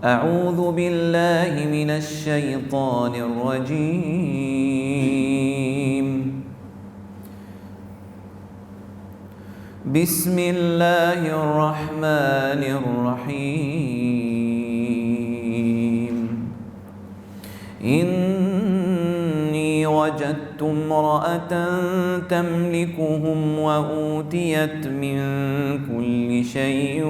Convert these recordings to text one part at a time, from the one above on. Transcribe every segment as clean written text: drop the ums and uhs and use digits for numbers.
أعوذ بالله من الشيطان الرجيم. بسم الله الرحمن الرحيم. إني وجدت امرأة تملكهم وأوتيت من كل شيء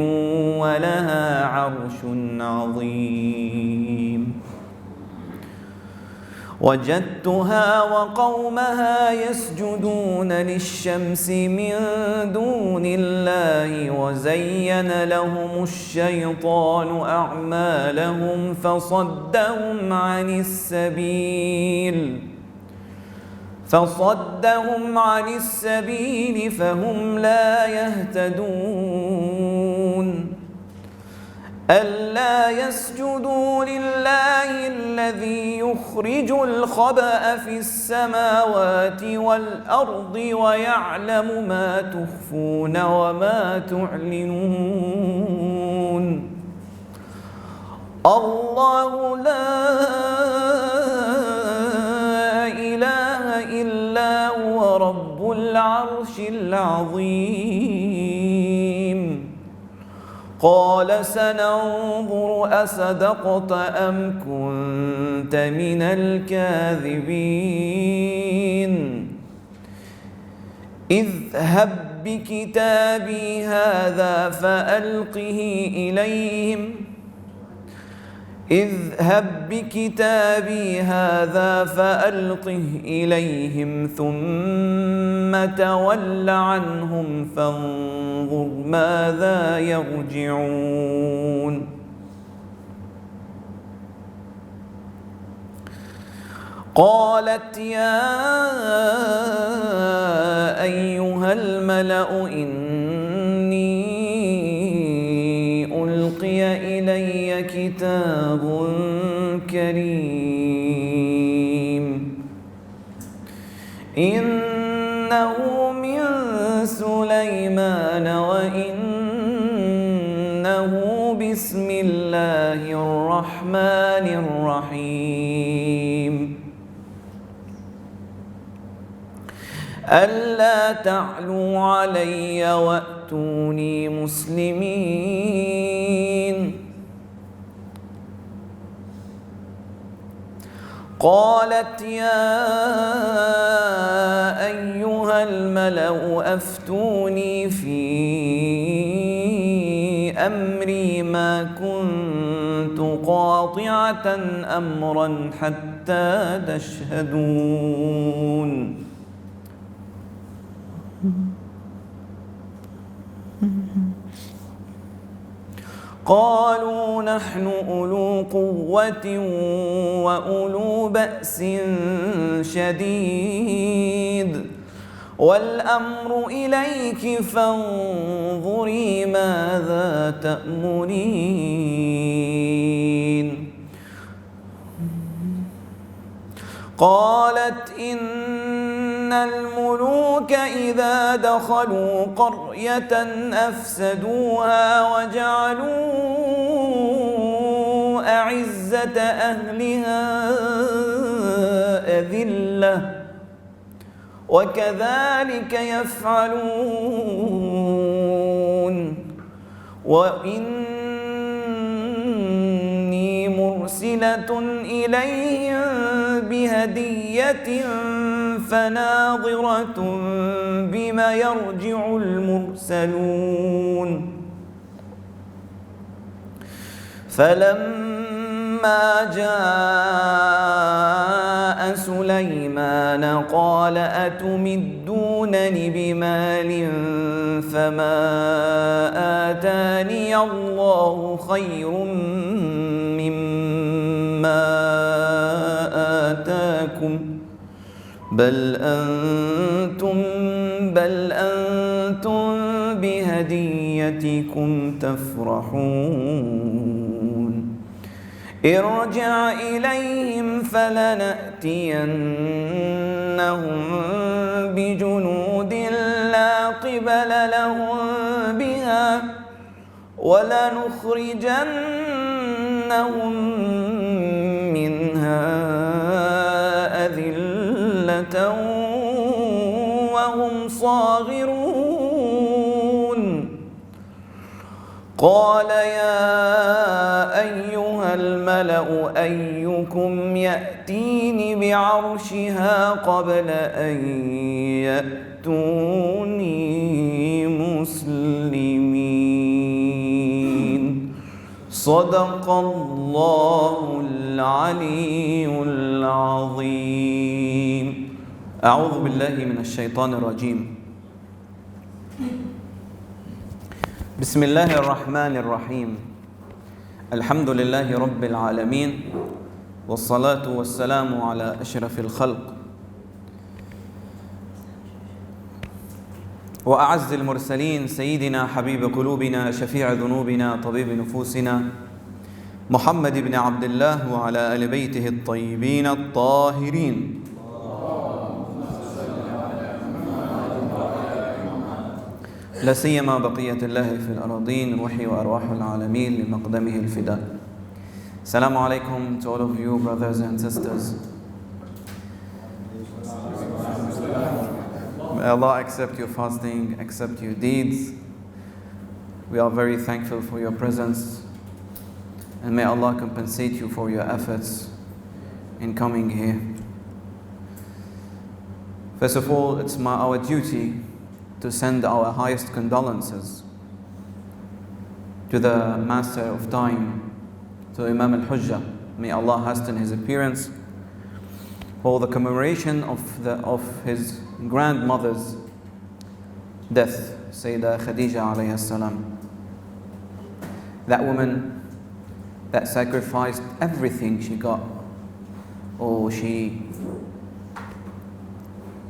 ولها عرش عظيم. وجدتها وقومها يسجدون للشمس من دون الله وزين لهم الشيطان أعمالهم فصدهم عن السبيل فهم لا يهتدون. ألا يسجدوا لله الذي يخرج الخبأ في السماوات والأرض ويعلم ما تخفون وما تعلنون. الله لا إله إلا هو رب العرش العظيم. قال سننظر أصدقت أم كنت من الكاذبين. اذهب بكتابي هذا فألقه إليهم ثم تول عنهم فانظر ماذا يرجعون. قالت يا أيها الملأ إني ألقي إلي كتاب كريم إنه من سليمان وإنه بسم الله الرحمن الرحيم. ألا تعلوا علي وأتوني مسلمين. قالت يا أيها الملأ أفتوني في أمري ما كنت قاطعة أمرا حتى تشهدون. قالوا نحن أولو قوة وأولو بأس شديد والأمر إليك فانظري ماذا تأمرين. قالت إن الملوك إذا دخلوا قرية أفسدوها وجعلوا أعزة أهلها أذلة وكذلك يفعلون. وإني مرسلة إليهم بهدية فناظرة بما يرجع المرسلون. فلما جاء سليمان قال أتمدونني بمال فما آتاني الله خير مما آتاكم بل أنتم بهديتكم تفرحون. ارجع إليهم فلنأتينهم بجنود لا قبل لهم بها ولنخرجنهم لنسكننهم منها أذلة وهم صاغرون قال يا أيها الملأ أيكم يأتيني بعرشها قبل أن يأتوني مسلمين صدق الله العلي العظيم. أعوذ بالله من الشيطان الرجيم. بسم الله الرحمن الرحيم. الحمد لله رب العالمين والصلاة والسلام على أشرف الخلق وأعز المرسلين سيدنا حبيب قلوبنا شفيع ذنوبنا طبيب نفوسنا محمد بن عبد الله وعلى آل بيته الطيبين الطاهرين. لا سيما بقية الله في الأراضين روحي وأرواح العالمين لمقدمه الفداء. Assalamu alaikum to all of you brothers and sisters. May Allah accept your fasting, accept your deeds. We are very thankful for your presence, and may Allah compensate you for your efforts in coming here. First of all, it's our duty to send our highest condolences to the Master of Time, to Imam al-Hujjah. May Allah hasten his appearance for the commemoration of his grandmother's death, Sayyidah Khadija alayhi salam. That woman that sacrificed everything she got, or she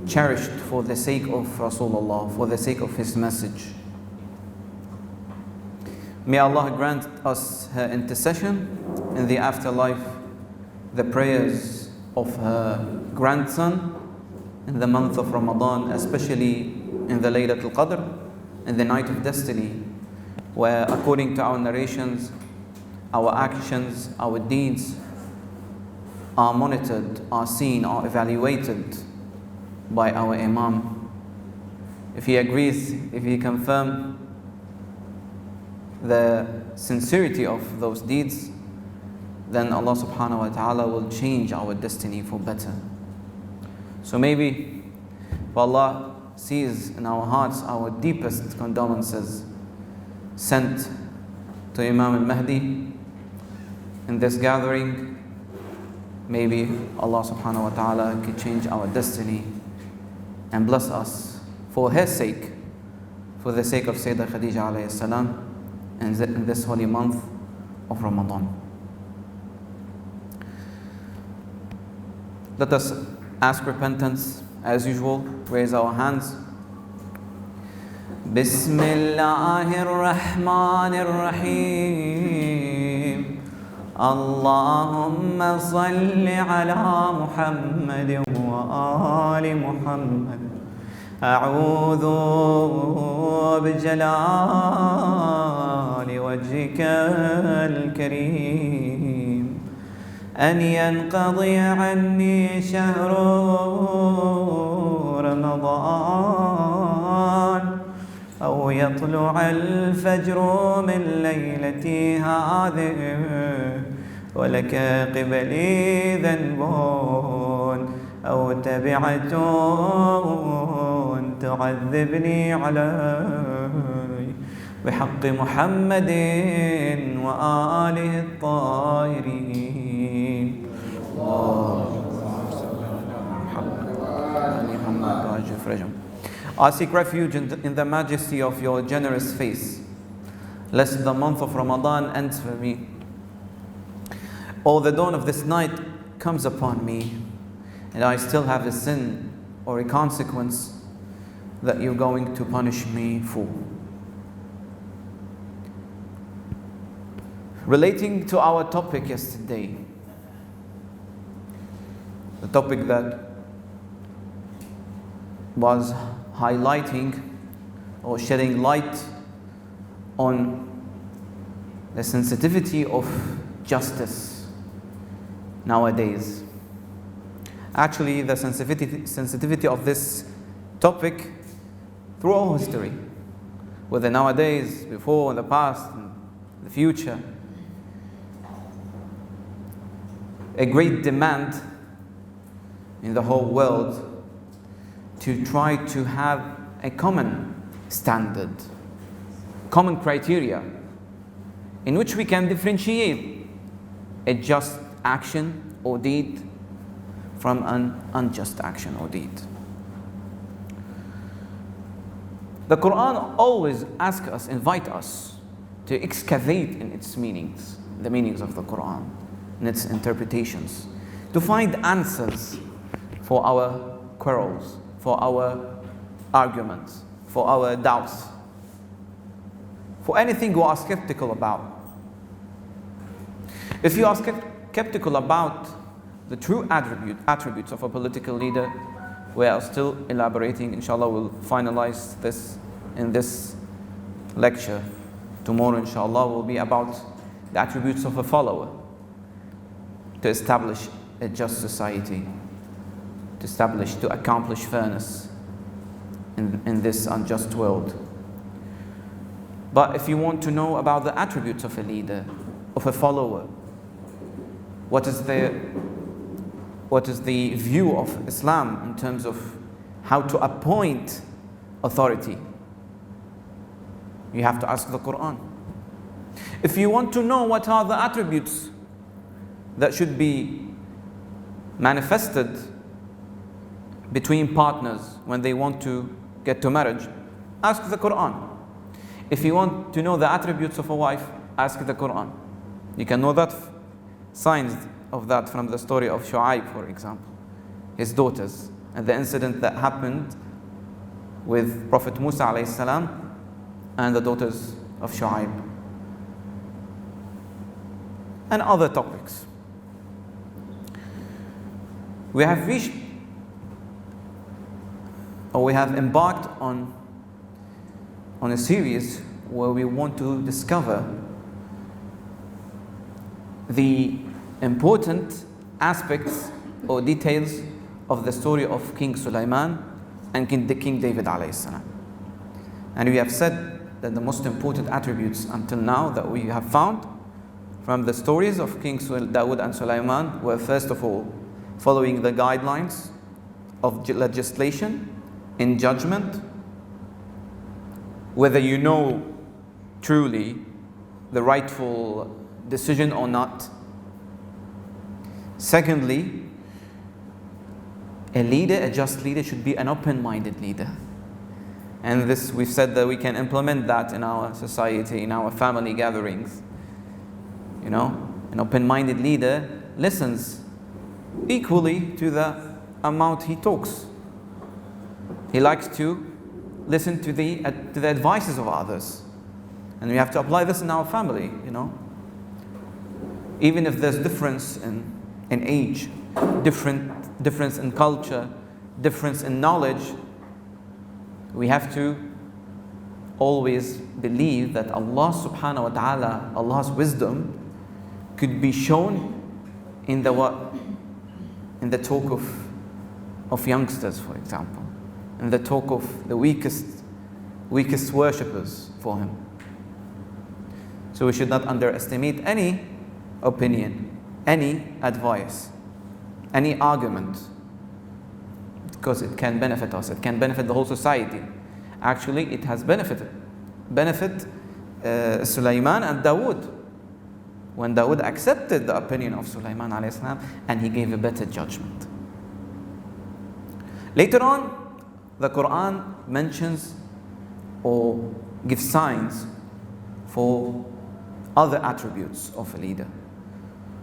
cherished for the sake of Rasulullah, for the sake of his message. May Allah grant us her intercession in the afterlife, the prayers of her grandson in the month of Ramadan, especially in the Laylatul Qadr, in the night of destiny, where according to our narrations, our actions, our deeds are monitored, are seen, are evaluated by our Imam. If he agrees, if he confirms the sincerity of those deeds, then Allah subhanahu wa ta'ala will change our destiny for better. So maybe if Allah sees in our hearts our deepest condolences sent to Imam al-Mahdi in this gathering, maybe Allah subhanahu wa ta'ala could change our destiny and bless us for her sake, for the sake of Sayyidah Khadija alayhi salam, in this holy month of Ramadan. Let us ask repentance as usual. Raise our hands. Bismillahir Rahmanir Rahim. Allahumma salli ala Muhammad wa ali Muhammad. أعوذ بجلال وجهك الكريم أن ينقضي عني شهر رمضان أو يطلع الفجر من ليلتي هذه ولك قبلي ذنب أو تبعة تعذبني علي بحق محمد وآله الطاهرين. I seek refuge in the majesty of your generous face, lest the month of Ramadan ends for me, or the dawn of this night comes upon me, and I still have a sin or a consequence that you're going to punish me for. Relating to our topic yesterday, the topic that was highlighting or shedding light on the sensitivity of justice nowadays. Actually, the sensitivity of this topic through all history, whether nowadays, before, in the past, in the future, a great demand in the whole world to try to have a common standard, common criteria in which we can differentiate a just action or deed from an unjust action or deed. The Qur'an always asks us, invite us to excavate in its meanings, the meanings of the Qur'an, in its interpretations, to find answers for our quarrels, for our arguments, for our doubts, for anything we are skeptical about. If you are skeptical about the true attributes of a political leader, we are still elaborating. Inshallah, we'll finalize this in this lecture. Tomorrow, inshallah, will be about the attributes of a follower to establish a just society, to accomplish fairness in this unjust world. But if you want to know about the attributes of a leader, of a follower, what is the view of Islam in terms of how to appoint authority, you have to ask the Qur'an. If you want to know what are the attributes that should be manifested between partners when they want to get to marriage, ask the Qur'an. If you want to know the attributes of a wife, ask the Qur'an. You can know that signs of that from the story of Shu'aib, for example, his daughters, and the incident that happened with Prophet Musa alayhi salam and the daughters of Shu'aib, and other topics. We have reached, or we have embarked on a series where we want to discover the important aspects or details of the story of King Sulaiman and King David alayhi salam. And we have said that the most important attributes until now that we have found from the stories of King Dawood and Sulaiman were, first of all, following the guidelines of legislation in judgment, whether you know truly the rightful decision or not. Secondly, a just leader should be an open-minded leader. And this, we've said that we can implement that in our society, in our family gatherings. You know, an open-minded leader listens equally to the amount he talks. He likes to listen to the advices of others. And we have to apply this in our family, you know. Even if there's difference in age, difference in culture, difference in knowledge, we have to always believe that Allah subhanahu wa ta'ala, Allah's wisdom could be shown in the talk of youngsters, for example, in the talk of the weakest worshippers for Him. So we should not underestimate any opinion, any advice, any argument, because it can benefit us, it can benefit the whole society. Actually, it has benefit Sulaiman and Dawood, when Dawood accepted the opinion of Sulaiman alayhi salam and he gave a better judgment. Later on, the Qur'an mentions or gives signs for other attributes of a leader.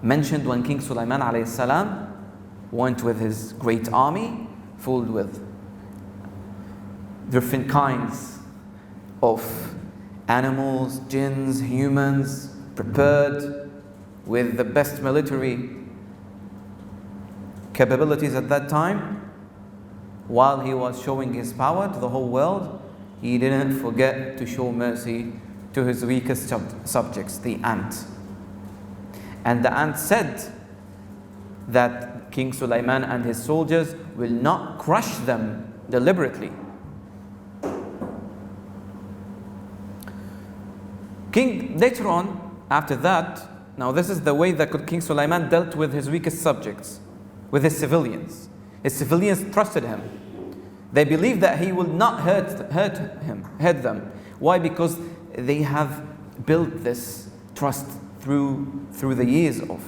Mentioned when King Sulaiman alayhi salam went with his great army filled with different kinds of animals, jinns, humans, prepared with the best military capabilities at that time. While he was showing his power to the whole world, he didn't forget to show mercy to his weakest subjects, the ant. And the ant said that King Sulaiman and his soldiers will not crush them deliberately. Later on, after that, now this is the way that King Sulaiman dealt with his weakest subjects, with his civilians. His civilians trusted him. They believed that he will not hurt them. Why? Because they have built this trust through the years of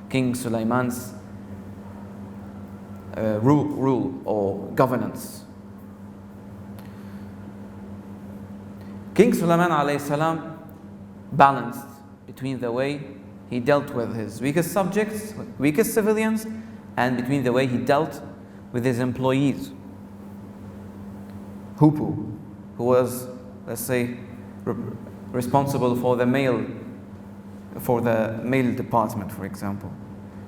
King Sulaiman's rule or governance. King Sulaiman alayhi salam balanced between the way he dealt with his weakest subjects, weakest civilians, and between the way he dealt with his employees. Hupu, who was, let's say, responsible for the mail department, for example,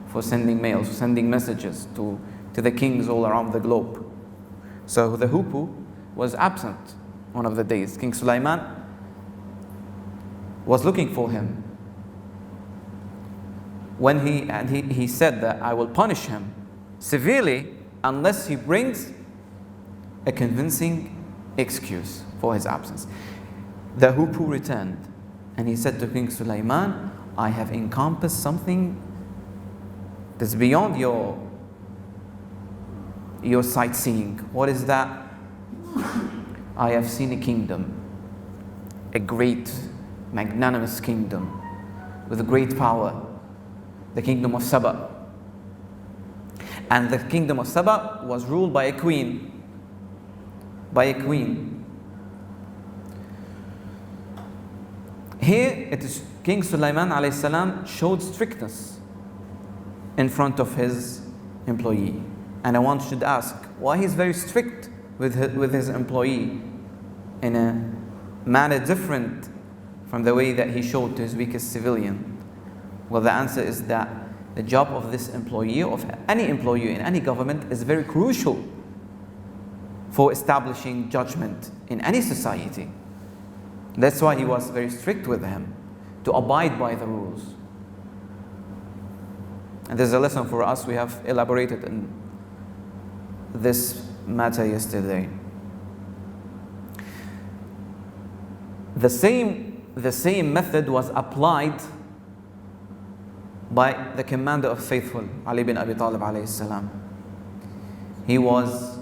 for sending mails, sending messages to the kings all around the globe. So the Hupu was absent one of the days. King Sulaiman was looking for him. He said that I will punish him severely unless he brings a convincing excuse for his absence. The Hupu returned and he said to King Sulaiman, I have encompassed something that's beyond your sightseeing. What is that? I have seen a kingdom, a great, magnanimous kingdom with great power, the kingdom of Saba. And the kingdom of Saba was ruled by a queen. Here it is King Sulaiman alayhi salam showed strictness in front of his employee. And one should ask why he's very strict with his employee in a manner different from the way that he showed to his weakest civilian. Well, the answer is that the job of this employee, of any employee in any government, is very crucial for establishing judgment in any society. That's why he was very strict with him, to abide by the rules. And there's a lesson for us. We have elaborated in this matter yesterday. The same method was applied by the commander of faithful, Ali bin Abi Talib alayhi salam. He was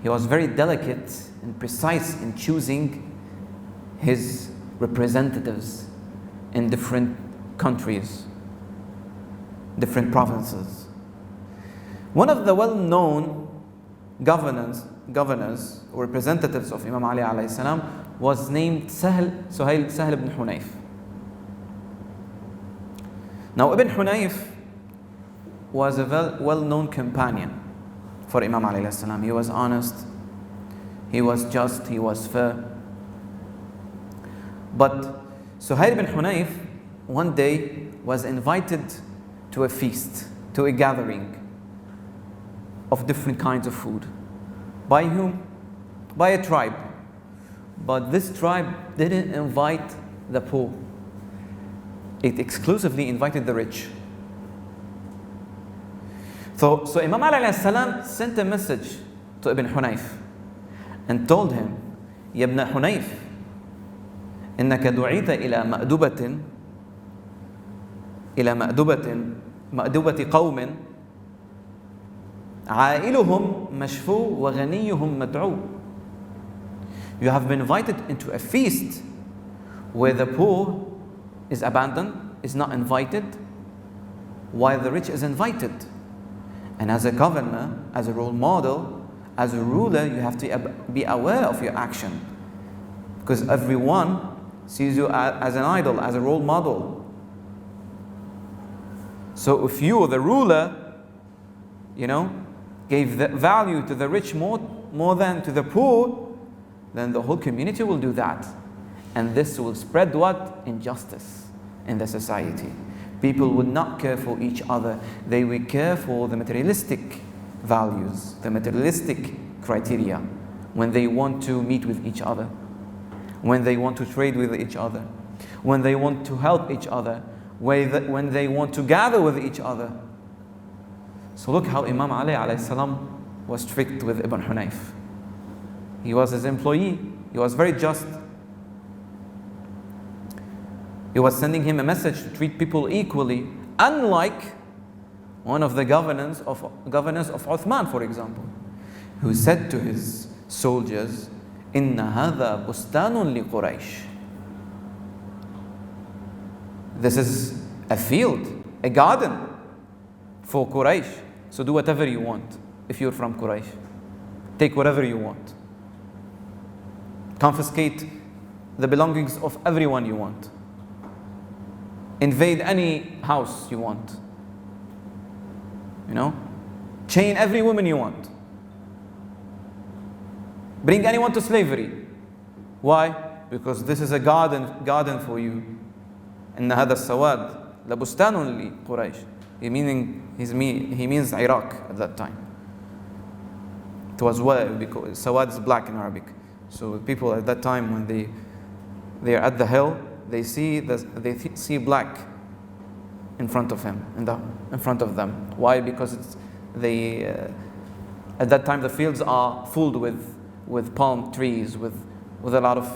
very delicate and precise in choosing his representatives in different countries, different provinces. One of the well-known governors or representatives of Imam Ali alayhi salam was named Suhail ibn Hunayf. Now Ibn Hunayf was a well-known companion for Imam Ali alayhi salam. He was honest, he was just, he was fair. But Suhail ibn Hunayf one day was invited to a feast, to a gathering of different kinds of food. By whom? By a tribe. But this tribe didn't invite the poor. It exclusively invited the rich. So Imam Ali alayhi salam sent a message to Ibn Hunayf and told him, Ya ibn Hunayf, إنك دعيت إلى مأدبة قوم عائلهم مشفو وغنيهم مدعو. You have been invited into a feast where the poor is abandoned, is not invited, while the rich is invited. And as a governor, as a role model, as a ruler, you have to be aware of your action, because everyone sees you as an idol, as a role model. So if you, the ruler, gave the value to the rich more than to the poor, then the whole community will do that. And this will spread what? Injustice in the society. People will not care for each other. They will care for the materialistic values, the materialistic criteria, when they want to meet with each other, when they want to trade with each other, when they want to help each other, when they want to gather with each other. So look how Imam Ali alayhi salam was strict with Ibn Hunayf. He was his employee. He was very just. He was sending him a message to treat people equally, unlike one of the governors of Uthman, for example, who said to his soldiers, "Inna hadha bustanun li Quraysh." This is a field, a garden for Quraysh. So do whatever you want if you're from Quraysh. Take whatever you want. Confiscate the belongings of everyone you want. Invade any house you want. Chain every woman you want. Bring anyone to slavery. Why? Because this is a garden for you. إن هذا السواد لبستان لقريش. He means Iraq at that time. It was because Sawad is black in Arabic. So people at that time, when they are at the hill, they see black in front of him, in front of them. Why? Because at that time the fields are filled with palm trees, with a lot of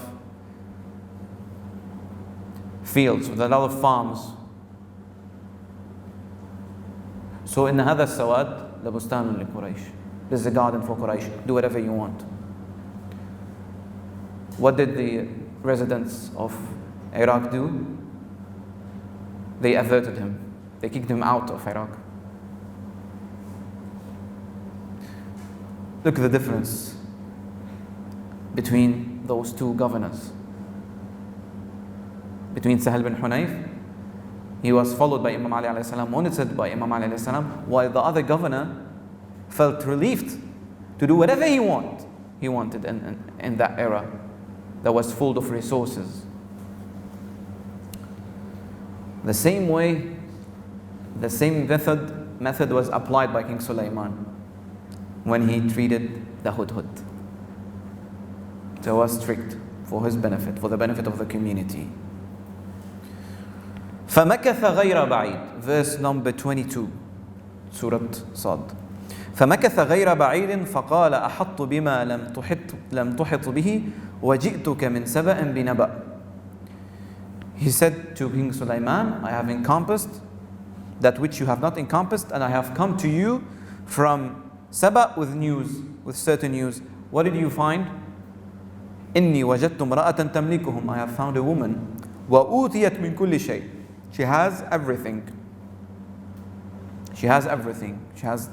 fields, with a lot of farms. So in هذا السواد لبستان لقريش. This is a garden for Quraysh. Do whatever you want. What did the residents of Iraq do? They averted him. They kicked him out of Iraq. Look at the difference between those two governors. Between Sahal bin Hunayf, he was followed by Imam Ali alayhi salam, monitored by Imam Ali alayhi salam, while the other governor felt relieved to do whatever he wanted in that era that was full of resources. The same way, the same method was applied by King Sulaiman when he treated the hudhud. So it was strict for his benefit, for the benefit of the community. فَمَكَثَ غَيْرَ بَعِيدٍ. Verse number 22, Surah Sad. فَمَكَثَ غَيْرَ بَعِيدٍ فَقَالَ أَحَطُّ بِمَا لَمْ تُحِطْ بِهِ وَجِئْتُكَ مِنْ سَبَأٍ بِنَبَأٍ. He said to King Sulaiman, I have encompassed that which you have not encompassed, and I have come to you from Saba with news, with certain news. What did you find? إِنِّي وَجَدْتُ امْرَأَةً تَمْلِكُهُمْ. I have found a woman. وَأُوتِيَتْ مِنْ كُلِّ شَيْءٍ. She has everything. She has everything. She has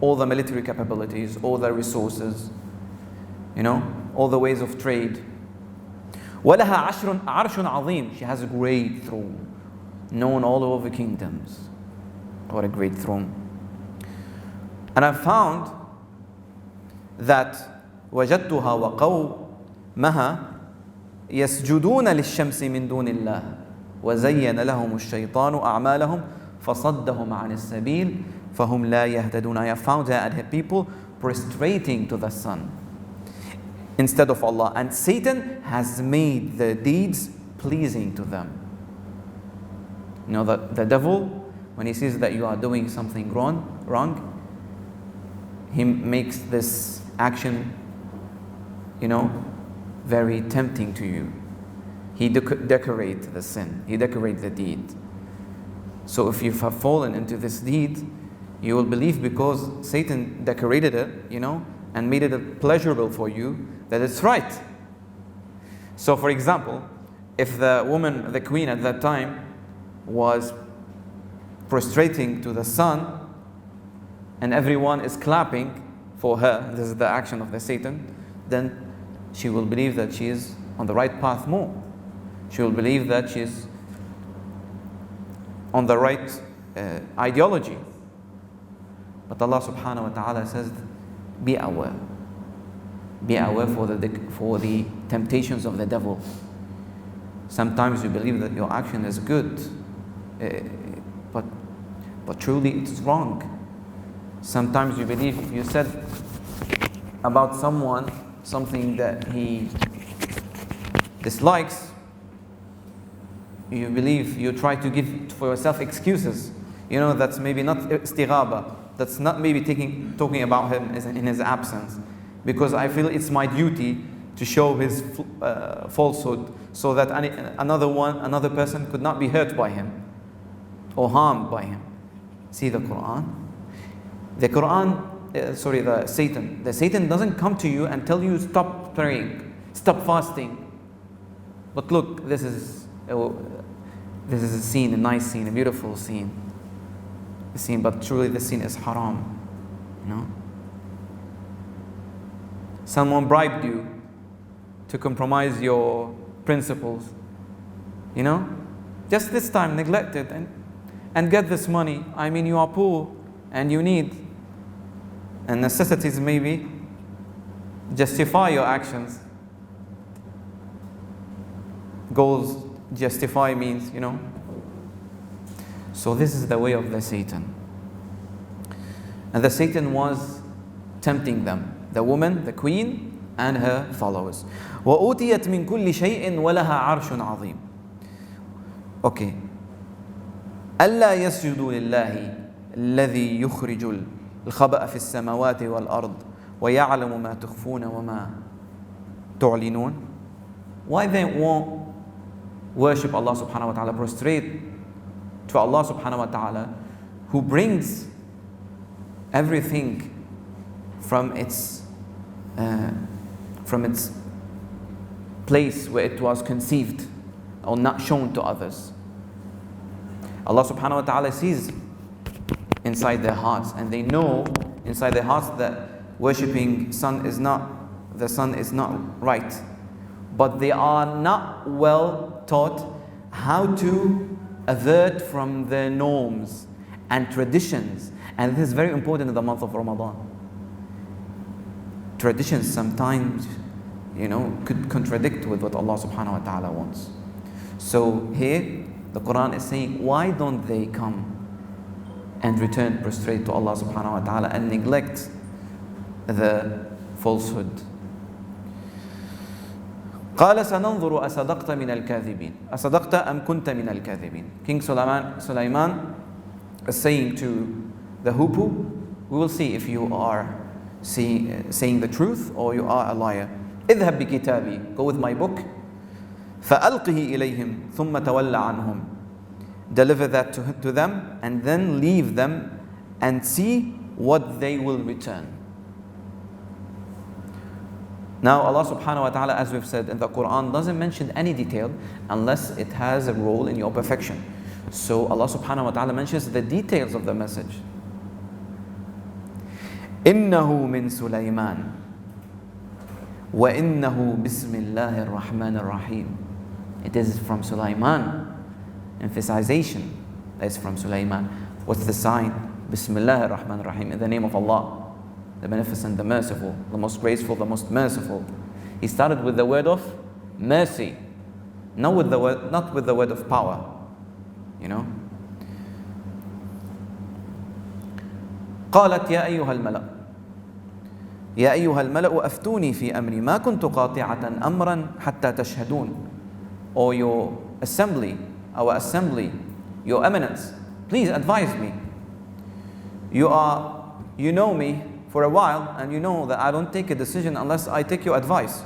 all the military capabilities, all the resources, all the ways of trade. وَلَهَا عَرْشٌ عَظِيمٌ. She has a great throne, known all over kingdoms. What a great throne. And I found that وَجَدْتُهَا وَقَوْمَهَا يَسْجُدُونَ لِلشَّمْسِ مِن دُونِ اللَّهِ وَزَيَّنَ لَهُمُ الشَّيْطَانُ أَعْمَالَهُمْ فَصَدَّهُمْ عَنِ السَّبِيلِ فَهُمْ لَا يَهْتَدُونَ. I have found her and her people prostrating to the sun instead of Allah, and Satan has made the deeds pleasing to them. The devil, when he sees that you are doing something wrong, he makes this action, very tempting to you. He decorates the sin, he decorates the deed. So if you have fallen into this deed, you will believe because Satan decorated it, and made it pleasurable for you, that it's right. So for example, if the woman, the queen at that time, was prostrating to the sun, and everyone is clapping for her, this is the action of the Satan, then she will believe that she is on the right path more. She will believe that she is on the right ideology. But Allah subhanahu wa ta'ala says, be aware. Be aware for the temptations of the devil. Sometimes you believe that your action is good, but truly it's wrong. Sometimes you believe if you said about someone something that he dislikes, you believe, you try to give for yourself excuses. You know, that's maybe not istighaba. That's not maybe talking about him in his absence. Because I feel it's my duty to show his falsehood so that another person could not be hurt by him or harmed by him. See the Qur'an? The Satan doesn't come to you and tell you stop praying, stop fasting. But look, this is a scene, a nice scene, a beautiful scene. But truly this scene is haram. You know? Someone bribed you to compromise your principles. You know? Just this time neglect it and get this money. I mean, you are poor and you need, and necessities maybe justify your actions. Goals justify means, you know. So this is the way of the Satan. And the Satan was tempting them, the woman, the queen, and her followers. وَأُوتِيَتْ مِنْ كُلِّ شَيْءٍ وَلَهَا عَرْشٌ عَظِيمٌ. Okay. أَلَّا يَسْجُدُوا لِلَّهِ الَّذِي يُخْرِجُ الْخَبَأَ فِي السَّمَاوَاتِ وَالْأَرْضِ وَيَعْلَمُ مَا تُخْفُونَ وَمَا تُعْلِنُونَ. Why they won't worship Allah subhanahu wa ta'ala, prostrate to Allah subhanahu wa ta'ala, who brings everything from its place where it was conceived or not shown to others. Allah subhanahu wa ta'ala sees inside their hearts, and they know inside their hearts that worshipping the sun is not right. But they are not well taught how to avert from their norms and traditions. And this is very important in the month of Ramadan. Traditions sometimes, you know, could contradict with what Allah subhanahu wa ta'ala wants. So here, the Qur'an is saying, why don't they come and return prostrate to Allah subhanahu wa ta'ala and neglect the falsehood? قال سننظر أصدقت من الكاذبين أصدقت أم كنت من الكاذبين. King Sulaiman is saying to the hoopoe, we will see if you are saying the truth or you are a liar. اذهب بكتابي, go with my book. فألقه إليهم ثم تولى عنهم. Deliver that to them and then leave them and see what they will return. Now Allah subhanahu wa ta'ala, as we've said in the Qur'an, doesn't mention any detail unless it has a role in your perfection. So Allah subhanahu wa ta'ala mentions the details of the message. إِنَّهُ مِن سُلَيْمَانَ وَإِنَّهُ بِسْمِ اللَّهِ الرَّحْمَنِ الرَّحِيمِ. It is from Sulaiman. Emphasization, that's from Sulaiman. What's the sign? Bismillah ar-Rahman ar-Rahim, in the name of Allah, the Beneficent, the Merciful, the Most Graceful, the Most Merciful. He started with the word of mercy, not with the word of power. You know. قالت يا أيها الملأ أفتوني في أمري ما كنت قاطعة أمرا حتى تشهدون. Or your assembly, our assembly, your eminence, please advise me. You know me for a while, and you know that I don't take a decision unless I take your advice.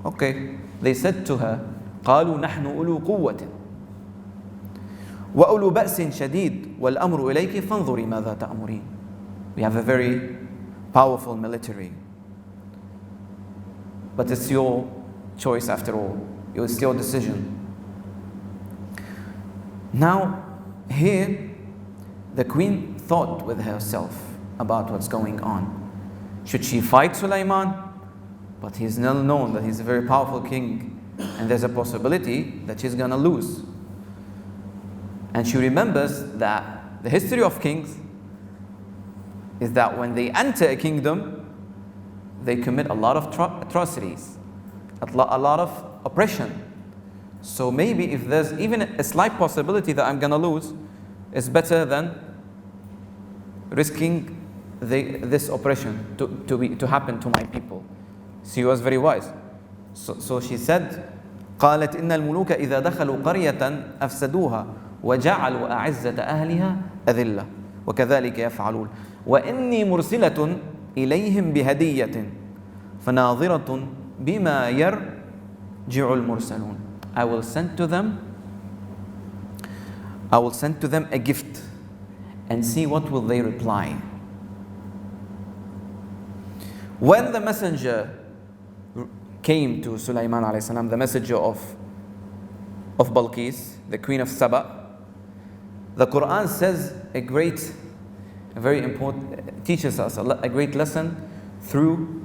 Okay. They said to her, قالوا نحن أولو قوة وأولو بأس شديد والأمر إليك فانظري ماذا تأمرين. We have a very powerful military, but it's your choice after all. It's your decision. Now, here, the queen thought with herself about what's going on. Should she fight Sulaiman? But he's well known that he's a very powerful king, and there's a possibility that she's gonna lose. And she remembers that the history of kings is that when they enter a kingdom, they commit a lot of atrocities, a lot of oppression. So maybe if there's even a slight possibility that I'm gonna lose, it's better than risking this oppression to happen to my people. She was very wise. So she said, قالت إن الملوك إذا دخلوا قرية أفسدوها وجعلوا أعزة أهلها أذلة وكذلك يفعلون وإني مرسلة إليهم بهدية فناظرة بما يرجع المرسلون. I will send to them a gift and see what will they reply. When the messenger came to Sulaiman alayhi salam, the messenger of Balqis, the queen of Saba, the Qur'an says a very important, teaches us a great lesson through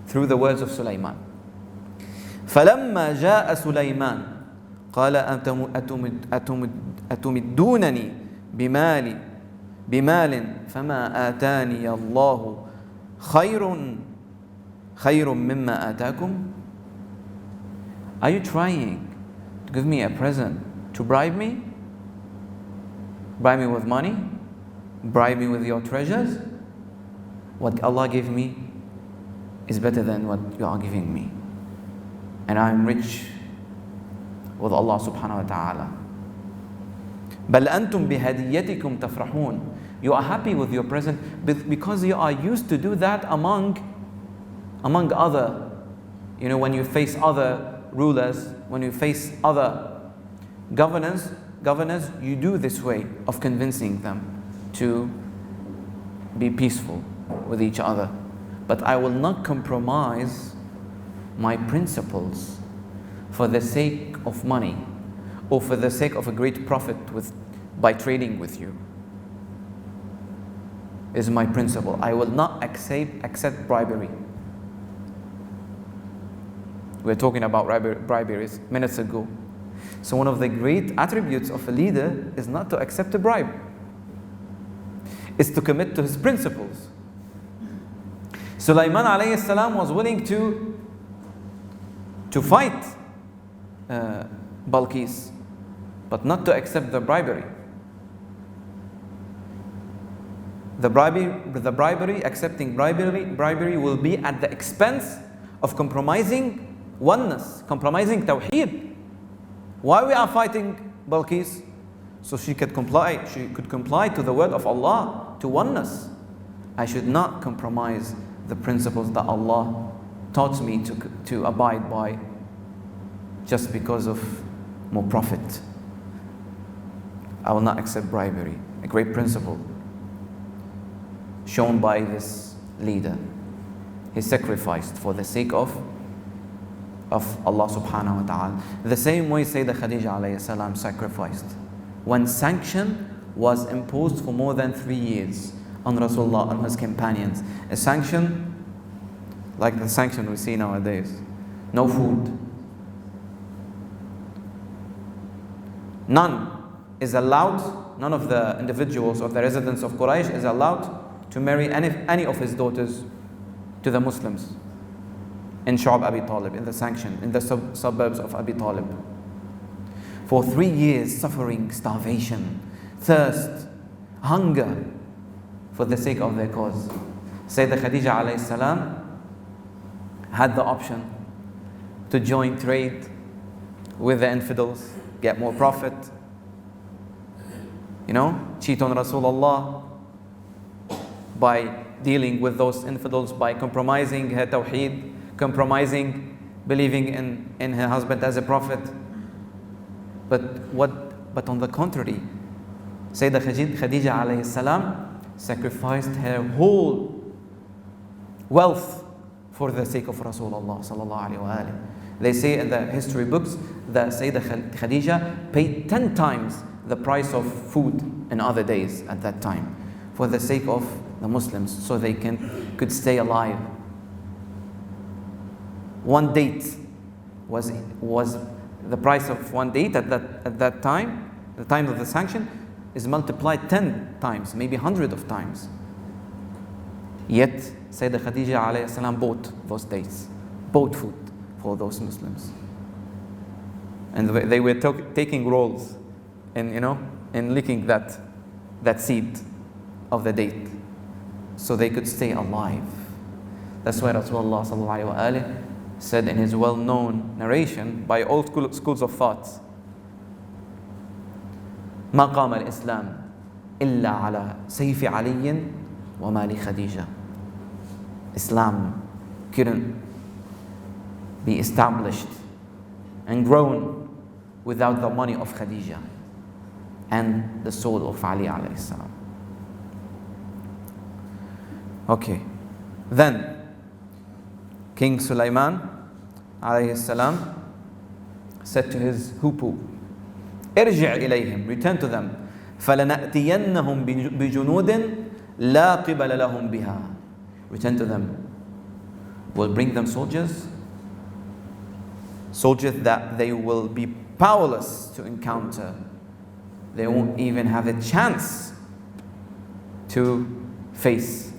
the words of Sulaiman. فلما جاء سليمان قال أتمدونني بمال فما آتاني الله خير مما آتاكم. Are you trying to give me a present to bribe me? Bribe me with money? Bribe me with your treasures? What Allah gave me is better than what you are giving me. And I am rich with Allah subhanahu wa ta'ala. بل أنتم بهديتكم تفرحون. You are happy with your present because you are used to do that among other, when you face other rulers, when you face other governors, you do this way of convincing them to be peaceful with each other. But I will not compromise my principles for the sake of money or for the sake of a great profit by trading with you. Is my principle. I will not accept bribery. We were talking about briberies minutes ago. So one of the great attributes of a leader is not to accept a bribe. It's to commit to his principles. Sulaiman alayhi salam was willing to fight Balqis, but not to accept the bribery. Accepting bribery will be at the expense of compromising oneness, compromising tawheed. Why we are fighting Balqis? So she could comply to the word of Allah, to oneness. I should not compromise the principles that Allah taught me to abide by just because of more profit. I will not accept bribery. A great principle shown by this leader. He sacrificed for the sake of Allah subhanahu wa ta'ala. The same way Sayyidah Khadija alayhi salam sacrificed when sanction was imposed for more than 3 years on Rasulullah and his companions. A sanction like the sanction we see nowadays. No food. None of the individuals of the residents of Quraysh is allowed to marry any of his daughters to the Muslims in Shu'ab Abi Talib, in the sanction, in the suburbs of Abi Talib. For 3 years, suffering, starvation, thirst, hunger, for the sake of their cause. Sayyidah Khadija alayhi salam had the option to join trade with the infidels, get more profit, cheat on Rasulullah by dealing with those infidels, by compromising her tawheed, compromising believing in her husband as a prophet. But on the contrary, Sayyidah Khadija alayhi salam sacrificed her whole wealth for the sake of Rasulullah sallallahu alaihi wasallam. They say in the history books that Sayyidah Khadija paid 10 times the price of food in other days at that time for the sake of the Muslims, so they could stay alive. One date was the price of one date at that time, the time of the sanction, is multiplied 10 times, maybe 100 of times. Yet Sayyidah Khadija alayhi salam bought those dates, bought food for those Muslims, and they were taking rolls in licking that seed of the date, so they could stay alive. That's why Rasulullah sallallahu alaihi wasallam said in his well-known narration by all schools of thought, ما قام الإسلام إلا على سيف علي ومال خديجة. Islam couldn't be established and grown without the money of Khadija and the sword of Ali alayhi salam. Okay, then King Sulaiman alayhi salam said to his hoopoe, ارجع إليهم, return to them, فلنأتينهم بجنود لا قبل لهم بها. Return to them. We'll bring them soldiers that they will be powerless to encounter. They won't even have a chance to face,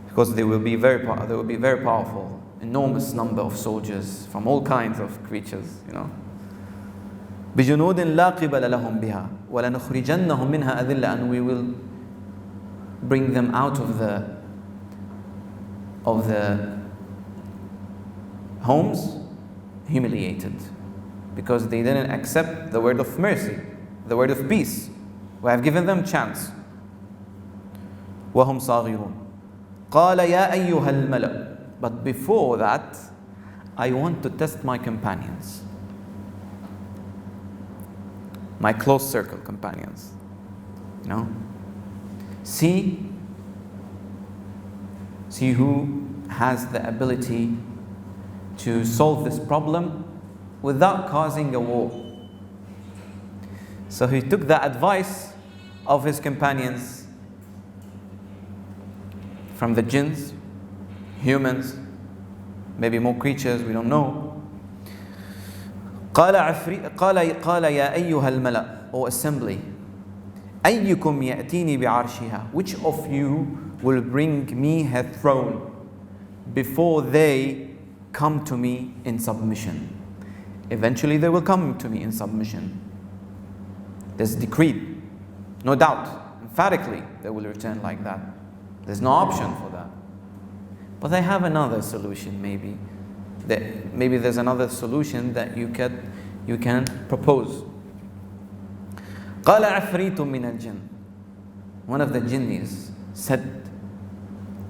because they will be very powerful, enormous number of soldiers from all kinds of creatures, you know. بجنود لا قبل لهم بها ولنخرجنهم منها أذلة, and we will bring them out of the homes humiliated, because they didn't accept the word of mercy, the word of peace. We have given them chance. وهم صاغرون قال يا أيها الملأ. But before that, I want to test my companions, my close circle companions. You know, see who has the ability to solve this problem without causing a war. So he took the advice of his companions from the jinns, humans, maybe more creatures, we don't know. قال يا أيها الملأ, O assembly, أيكم يأتيني بعرشها, which of you will bring me her throne before they come to me in submission? Eventually they will come to me in submission. There's decreed, no doubt, emphatically they will return like that. There's no option for that. But I have another solution, maybe there's another solution that you can propose. قال عفريت من الجن. One of the jinnis said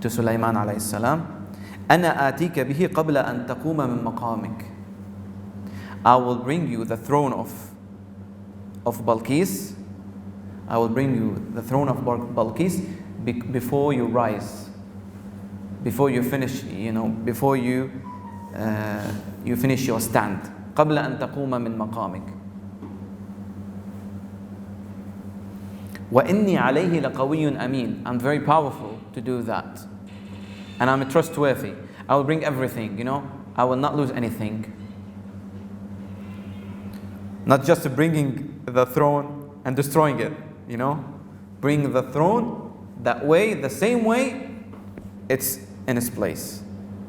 to Sulaiman alayhi salam, أنا آتيك به قبل أن تقوم من مقامك. I will bring you the throne of Balqis. I will bring you the throne of Balqis before you rise, before you finish, before you finish your stand. قبل أن تقوم من مقامك. وإني عليه لقوي أمين. I'm very powerful to do that, and I'm trustworthy. I will bring everything, I will not lose anything. Not just bringing the throne and destroying it, bring the throne that way, the same way it's in its place,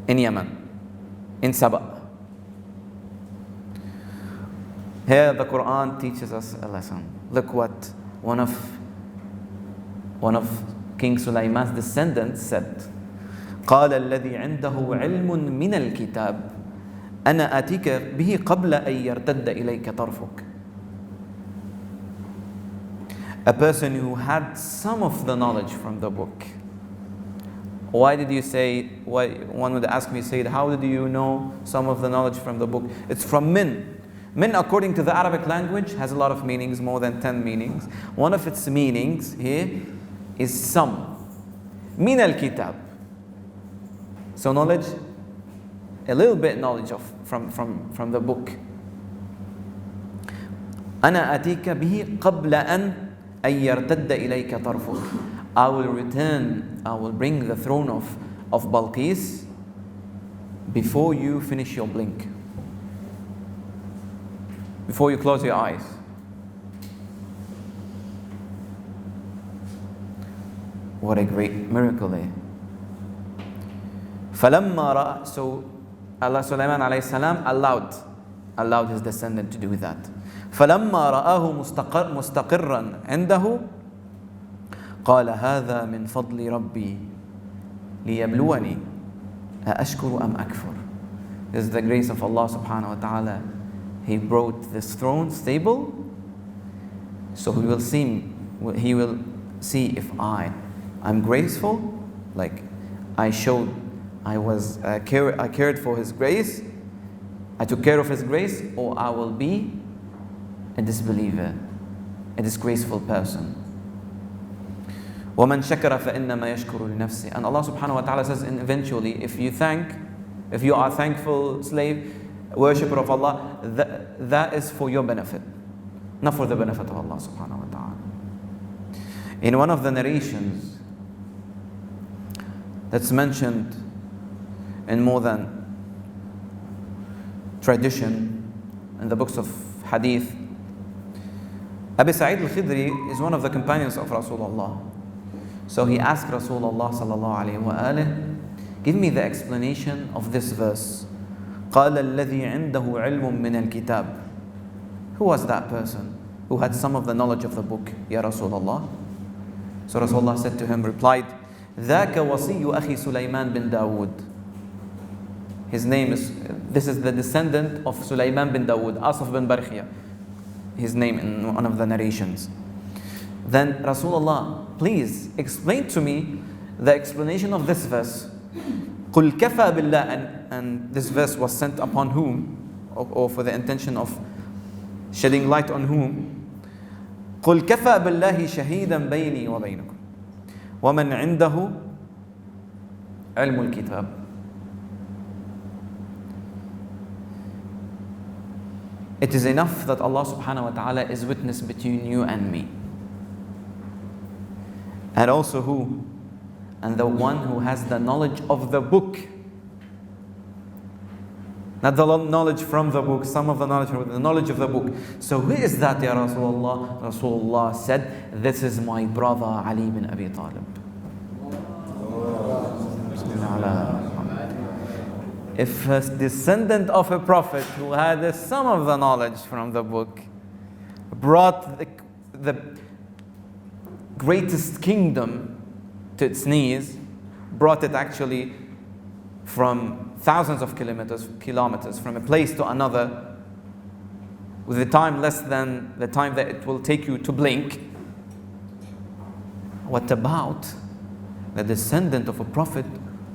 in Yemen, in Saba. Here the Qur'an teaches us a lesson. Look what one of King Sulaiman's descendants said. قال الذي عنده علم من الكتاب أنا آتيك به قبل أن يرتد إليك طرفك. A person who had some of the knowledge from the book. Why did you say, one would ask me, Syed, how did you know some of the knowledge from the book? It's from min. Min, according to the Arabic language, has a lot of meanings, more than 10 meanings. One of its meanings here is some. Min al-kitab. So knowledge, a little bit knowledge from the book. أنا أتيك به قبل أن يرتد إليك طرفك. I will bring the throne of Balqis before you finish your blink, before you close your eyes. What a great miracle there. فلما رأى, so Allah Sulaiman alayhi salam allowed his descendant to do that. فلما رآه مستقرا عنده قال هذا من فضل ربي ليبلوني أَأَشْكُرُ أَمْ أَكْفُرُ. This is the grace of Allah subhanahu wa ta'ala. He brought this throne stable, so He will see if I'm graceful, like I cared for His grace, I took care of His grace, or I will be a disbeliever, a disgraceful person. وَمَنْ شَكَرَ فَإِنَّمَا يَشْكُرُ لِنَفْسِهِ. And Allah subhanahu wa ta'ala says, and eventually, if you are thankful slave, worshipper of Allah, that is for your benefit, not for the benefit of Allah subhanahu wa ta'ala. In one of the narrations that's mentioned in more than tradition in the books of hadith, Abu Sa'id al-Khidri is one of the companions of Rasulullah. So he asked Rasulullah sallallahu alayhi wa alihi, give me the explanation of this verse. قال الذي عنده علم من الكتاب. Who was that person who had some of the knowledge of the book, Ya Rasulullah? So Rasulullah said to him, replied, ذاك وصي أخي سليمان bin Dawood. This is the descendant of Sulaiman bin Dawood, Asaf bin Barkhia, his name in one of the narrations. Then Rasulullah, please explain to me the explanation of this verse. قُلْ كَفَى بِاللَّهِ. And this verse was sent upon whom, or for the intention of shedding light on whom? قُلْ كَفَى بِاللَّهِ شَهِيدًا بَيْنِي وَبَيْنَكُمْ وَمَنْ عِنْدَهُ عِلْمُ الْكِتَابِ. It is enough that Allah subhanahu wa ta'ala is witness between you and me. And also who? And the one who has the knowledge of the book. Not the knowledge from the book, some of the knowledge from the knowledge of the book. So who is that, Ya Rasulullah? Rasulullah said, this is my brother Ali bin Abi Talib. If a descendant of a prophet who had some of the knowledge from the book brought the greatest kingdom to its knees, brought it actually from thousands of kilometers from a place to another with a time less than the time that it will take you to blink, what about the descendant of a prophet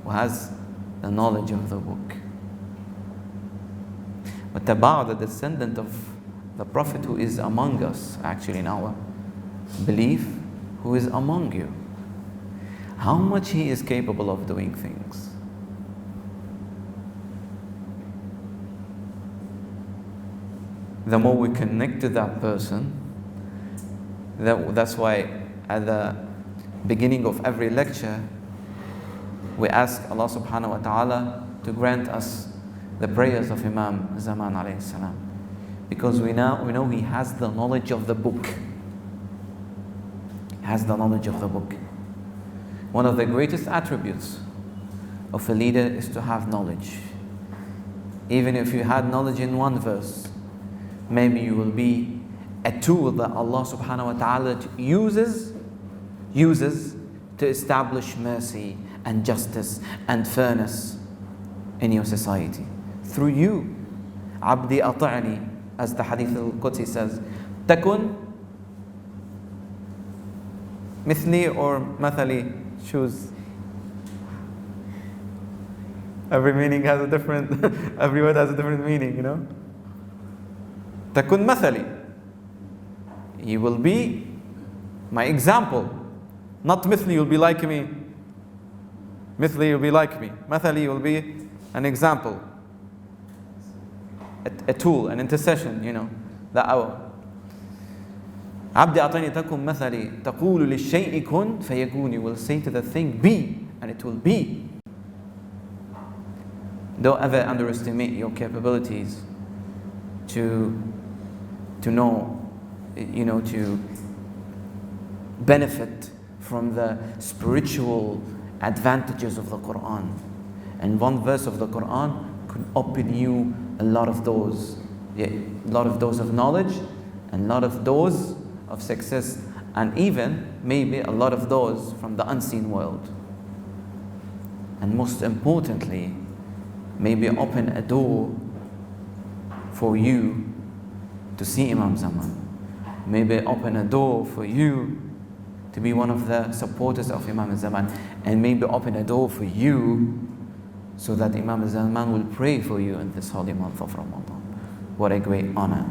who has the knowledge of the book? What about the descendant of the prophet who is among us, actually in our belief, who is among you? How much he is capable of doing things. The more we connect to that person, that's why at the beginning of every lecture we ask Allah subhanahu wa ta'ala to grant us the prayers of Imam Zaman alayhi salam, because we know he has the knowledge of the book. He has the knowledge of the book. One of the greatest attributes of a leader is to have knowledge. Even if you had knowledge in one verse, maybe you will be a tool that Allah subhanahu wa ta'ala uses to establish mercy and justice and fairness in your society. Through you. Abdi ata'ni, as the hadith al-Qudsi says, takun mithli or mathali, choose. Every meaning has a different, every word has a different meaning, you know. Takun mathali. You will be my example. Not mithli, you'll be like me. Mithli, you'll be like me. Mathali, you'll be an example. A tool, an intercession, you know. Da'awah. Abdi atani takum mathali. Taqulu lishay'i kun fayakun. You will say to the thing, be, and it will be. Don't ever underestimate your capabilities to know, you know, to benefit from the spiritual advantages of the Qur'an. And one verse of the Qur'an could open you a lot of doors. A lot of doors of knowledge, and a lot of doors of success, and even maybe a lot of doors from the unseen world. And most importantly, maybe open a door for you to see Imam Zaman. Maybe open a door for you to be one of the supporters of Imam Zaman, and maybe open a door for you so that Imam Zaman will pray for you in this holy month of Ramadan. What a great honor.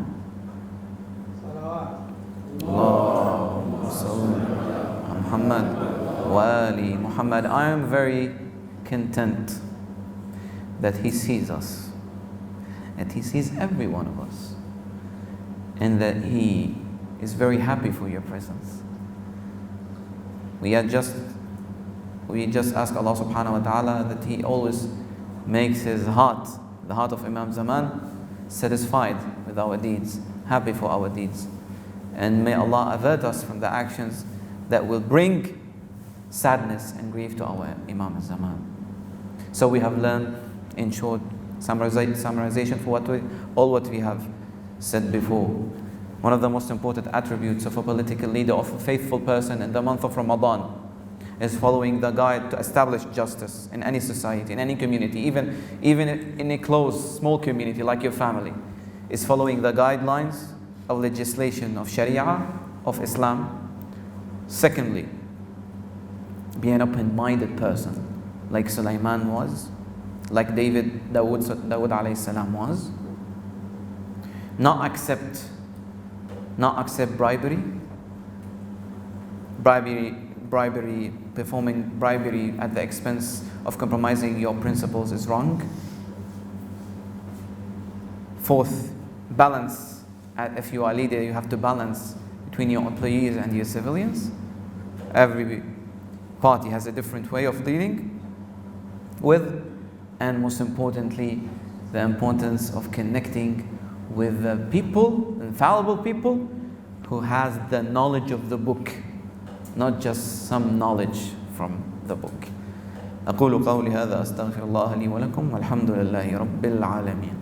Allahumma salli ala Muhammad wa ali Muhammad. I am very content that He sees us, that He sees every one of us, and that He is very happy for your presence. We just ask Allah subhanahu wa ta'ala that He always makes His heart, the heart of Imam Zaman, satisfied with our deeds, happy for our deeds. And may Allah avert us from the actions that will bring sadness and grief to our Imam Zaman. So we have learned, in short, summarization for all what we have said before. One of the most important attributes of a political leader, of a faithful person in the month of Ramadan, is following the guide to establish justice in any society, in any community, even in a close, small community like your family, is following the guidelines of legislation of Sharia, of Islam. Secondly, be an open-minded person, like Sulaiman was, like Dawood alayhi salam was. Not accept bribery, performing bribery at the expense of compromising your principles is wrong. Fourth, balance. If you are a leader, you have to balance between your employees and your civilians. Every party has a different way of dealing with, and most importantly, the importance of connecting with the people, infallible people, who has the knowledge of the book, not just some knowledge from the book. أقول قولي هذا أستغفر الله لي ولكم والحمد لله رب العالمين.